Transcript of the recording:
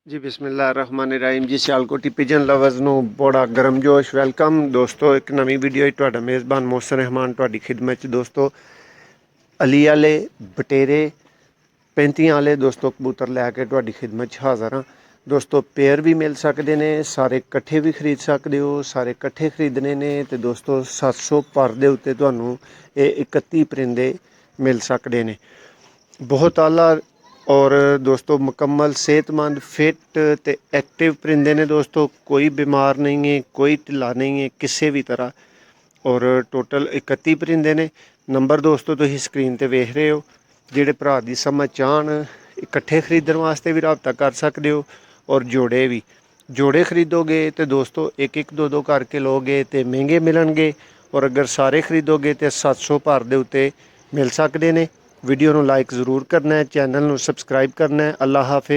जी बिस्मिल्लाहिर्रहमानिर्रहीम जी Sialkoti pigeon lovers ਨੂੰ ਬੜਾ ਗਰਮਜੋਸ਼ ਵੈਲਕਮ ਦੋਸਤੋ। ਇੱਕ ਨਵੀਂ ਵੀਡੀਓ 'ਚ ਤੁਹਾਡਾ ਮੇਜ਼ਬਾਨ ਮੋਹਸਨ ਰਹਿਮਾਨ ਤੁਹਾਡੀ ਖਿਦਮਤ 'ਚ ਦੋਸਤੋ। ਅਲੀ ਵਾਲੇ ਬਟੇਰੇ 35 ਵਾਲੇ ਦੋਸਤੋ ਕਬੂਤਰ ਲੈ ਕੇ ਤੁਹਾਡੀ ਖਿਦਮਤ 'ਚ ਹਾਜ਼ਰ ਹਾਂ ਦੋਸਤੋ। ਪੇਅਰ ਵੀ ਮਿਲ ਸਕਦੇ ਨੇ, ਸਾਰੇ ਇਕੱਠੇ ਵੀ ਖਰੀਦ ਸਕਦੇ ਹੋ। ਸਾਰੇ ਇਕੱਠੇ ਖਰੀਦਣੇ ਨੇ ਤੇ ਦੋਸਤੋ 700 ਪਰ ਦੇ ਉੱਤੇ ਤੁਹਾਨੂੰ ਇਹ 31 ਪਰਿੰਦੇ ਮਿਲ ਸਕਦੇ ਨੇ। बहुत आला और दोस्तों मुकम्मल सेहतमंद फिट ते एक्टिव परिंदे ने दोस्तों। कोई बीमार नहीं है, कोई ढिला नहीं है किसी भी तरह। और टोटल 31 परिंदे ने। नंबर दोस्तों तुसीं स्क्रीन ते वेख रहे हो। जिहड़े भरा दी समझ चाहन इकट्ठे खरीदण वास्ते भी रबता कर सकते हो और जोड़े भी। जोड़े खरीदोगे तो दोस्तों एक एक दो करके लोगे तो महंगे मिलणगे और अगर सारे खरीदोगे तो 700 पर दे उत्ते मिल सकते हैं। वीडियो ਨੂੰ लाइक ज़रूर करना है, चैनल ਨੂੰ सबसक्राइब करना है। अल्लाह हाफिज़।